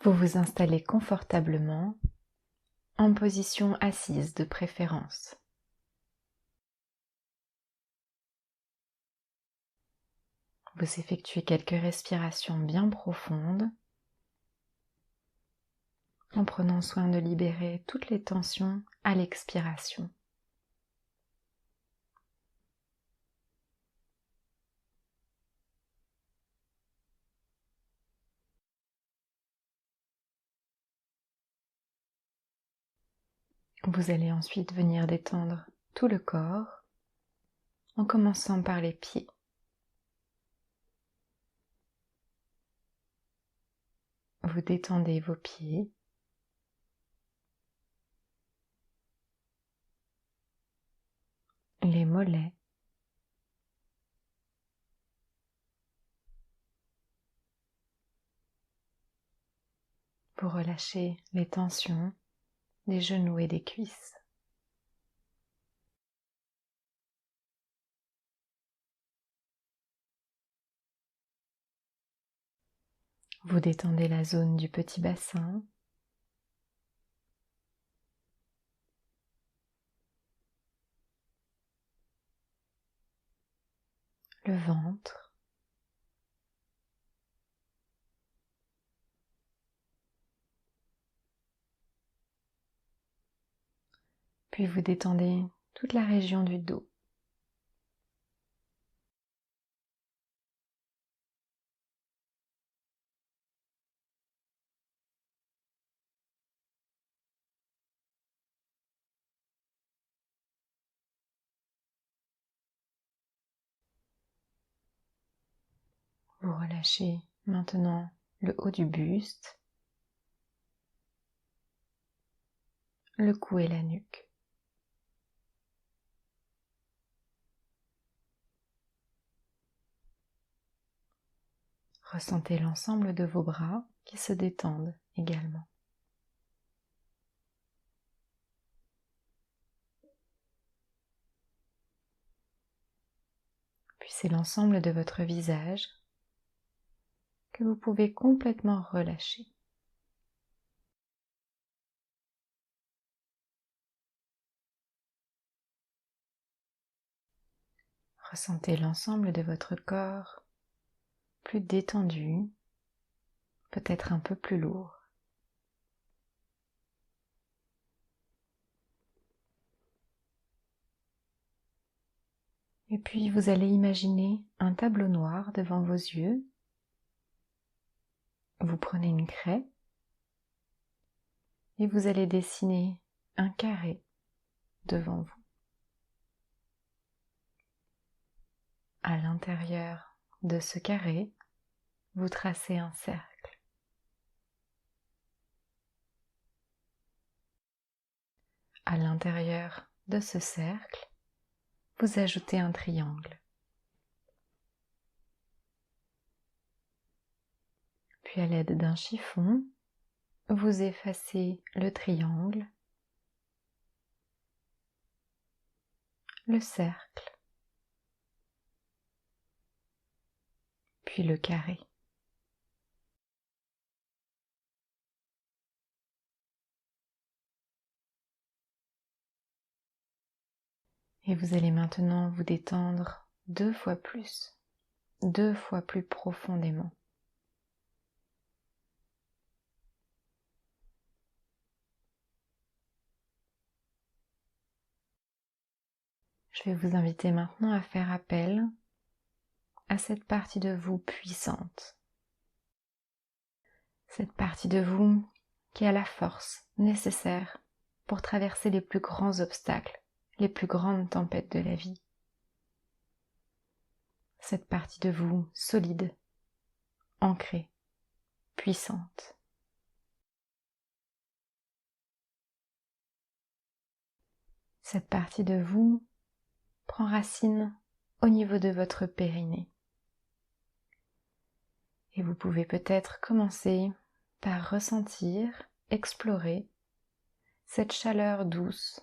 Vous vous installez confortablement, en position assise de préférence. Vous effectuez quelques respirations bien profondes, en prenant soin de libérer toutes les tensions à l'expiration. Vous allez ensuite venir détendre tout le corps, en commençant par les pieds. Vous détendez vos pieds, les mollets, vous relâchez les tensions des genoux et des cuisses. Vous détendez la zone du petit bassin, le ventre, puis vous détendez toute la région du dos. Vous relâchez maintenant le haut du buste, le cou et la nuque. Ressentez l'ensemble de vos bras qui se détendent également. Puis c'est l'ensemble de votre visage que vous pouvez complètement relâcher. Ressentez l'ensemble de votre corps plus détendu, peut-être un peu plus lourd. Et puis vous allez imaginer un tableau noir devant vos yeux. Vous prenez une craie et vous allez dessiner un carré devant vous. À l'intérieur de ce carré, vous tracez un cercle. À l'intérieur de ce cercle, vous ajoutez un triangle. Puis à l'aide d'un chiffon, vous effacez le triangle, le cercle, puis le carré. Et vous allez maintenant vous détendre deux fois plus profondément. Je vais vous inviter maintenant à faire appel à cette partie de vous puissante. Cette partie de vous qui a la force nécessaire pour traverser les plus grands obstacles, les plus grandes tempêtes de la vie. Cette partie de vous solide, ancrée, puissante. Cette partie de vous prend racine au niveau de votre périnée. Et vous pouvez peut-être commencer par ressentir, explorer cette chaleur douce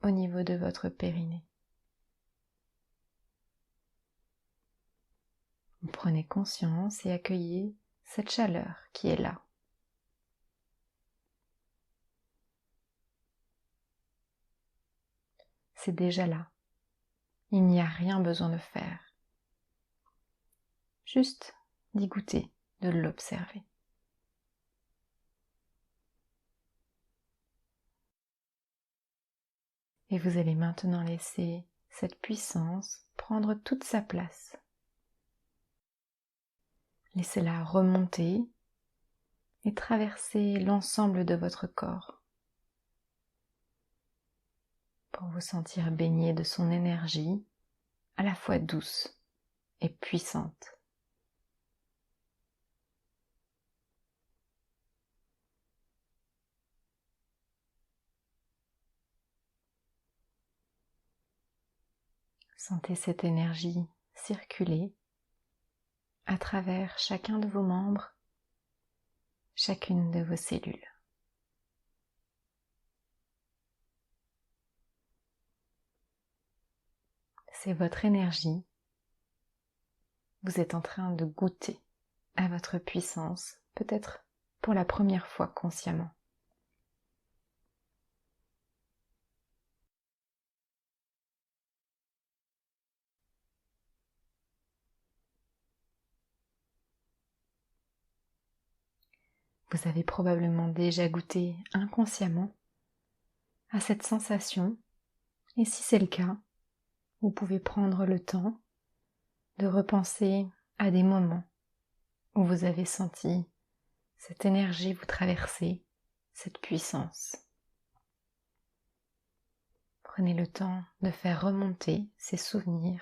au niveau de votre périnée. Vous prenez conscience et accueillez cette chaleur qui est là. c'est déjà là. Il n'y a rien besoin de faire. Juste d'y goûter, de l'observer. Et vous allez maintenant laisser cette puissance prendre toute sa place. Laissez-la remonter et traverser l'ensemble de votre corps pour vous sentir baigné de son énergie à la fois douce et puissante. Sentez cette énergie circuler à travers chacun de vos membres, chacune de vos cellules. C'est votre énergie. Vous êtes en train de goûter à votre puissance, peut-être pour la première fois consciemment. Vous avez probablement déjà goûté inconsciemment à cette sensation, et si c'est le cas, vous pouvez prendre le temps de repenser à des moments où vous avez senti cette énergie vous traverser, cette puissance. Prenez le temps de faire remonter ces souvenirs,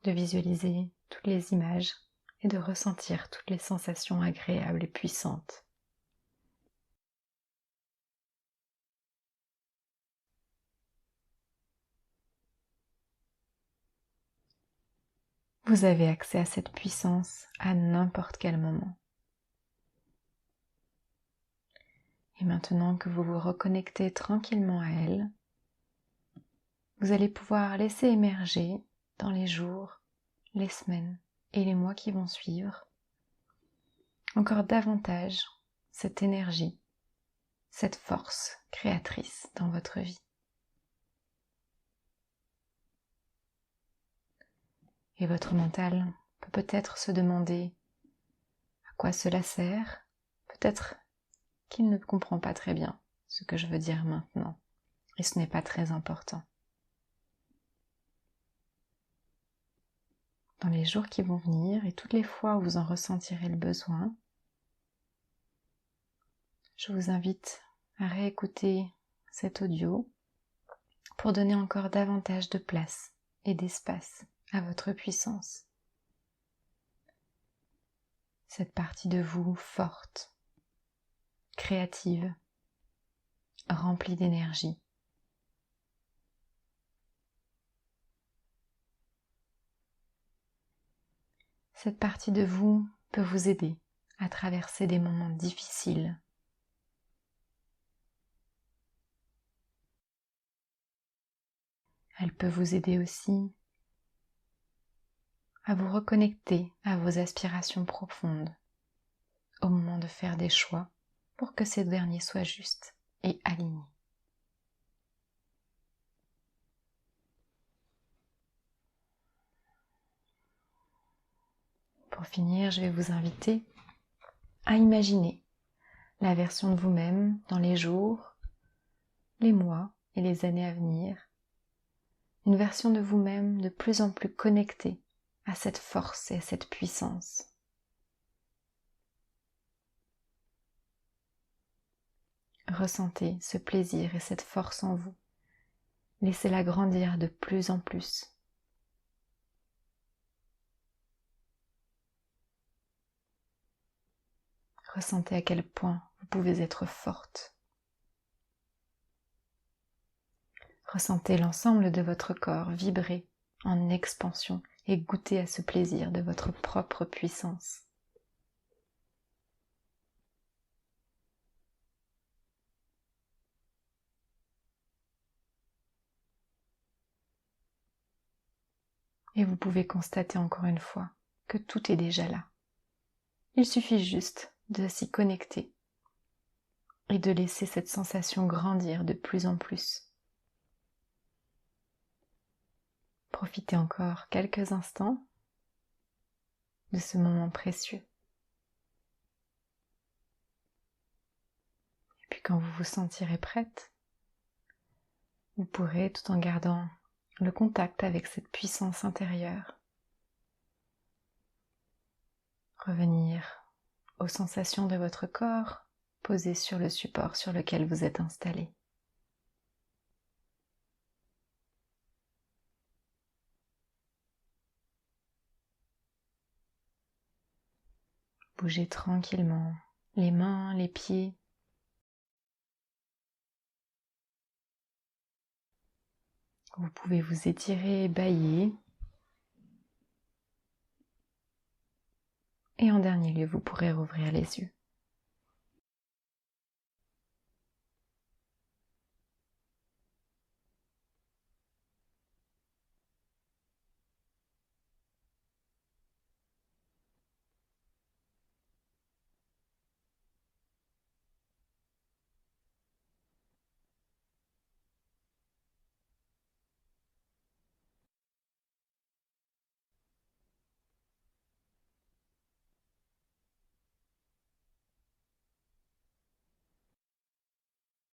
de visualiser toutes les images et de ressentir toutes les sensations agréables et puissantes. Vous avez accès à cette puissance à n'importe quel moment. Et maintenant que vous vous reconnectez tranquillement à elle, vous allez pouvoir laisser émerger dans les jours, les semaines et les mois qui vont suivre encore davantage cette énergie, cette force créatrice dans votre vie. Et votre mental peut peut-être se demander à quoi cela sert, peut-être qu'il ne comprend pas très bien ce que je veux dire maintenant, et ce n'est pas très important. Dans les jours qui vont venir et toutes les fois où vous en ressentirez le besoin, je vous invite à réécouter cet audio pour donner encore davantage de place et d'espace à votre puissance. Cette partie de vous forte, créative, remplie d'énergie. Cette partie de vous peut vous aider à traverser des moments difficiles. Elle peut vous aider aussi à vous reconnecter à vos aspirations profondes au moment de faire des choix pour que ces derniers soient justes et alignés. Pour finir, je vais vous inviter à imaginer la version de vous-même dans les jours, les mois et les années à venir. Une version de vous-même de plus en plus connectée à cette force et à cette puissance. Ressentez ce plaisir et cette force en vous. Laissez-la grandir de plus en plus. Ressentez à quel point vous pouvez être forte. Ressentez l'ensemble de votre corps vibrer en expansion et goûtez à ce plaisir de votre propre puissance. Et vous pouvez constater encore une fois que tout est déjà là. Il suffit juste de s'y connecter et de laisser cette sensation grandir de plus en plus. Profitez encore quelques instants de ce moment précieux. Et puis quand vous vous sentirez prête, vous pourrez, tout en gardant le contact avec cette puissance intérieure, revenir aux sensations de votre corps posées sur le support sur lequel vous êtes installé. Bougez tranquillement les mains, les pieds. Vous pouvez vous étirer, bâiller. Et en dernier lieu, vous pourrez rouvrir les yeux.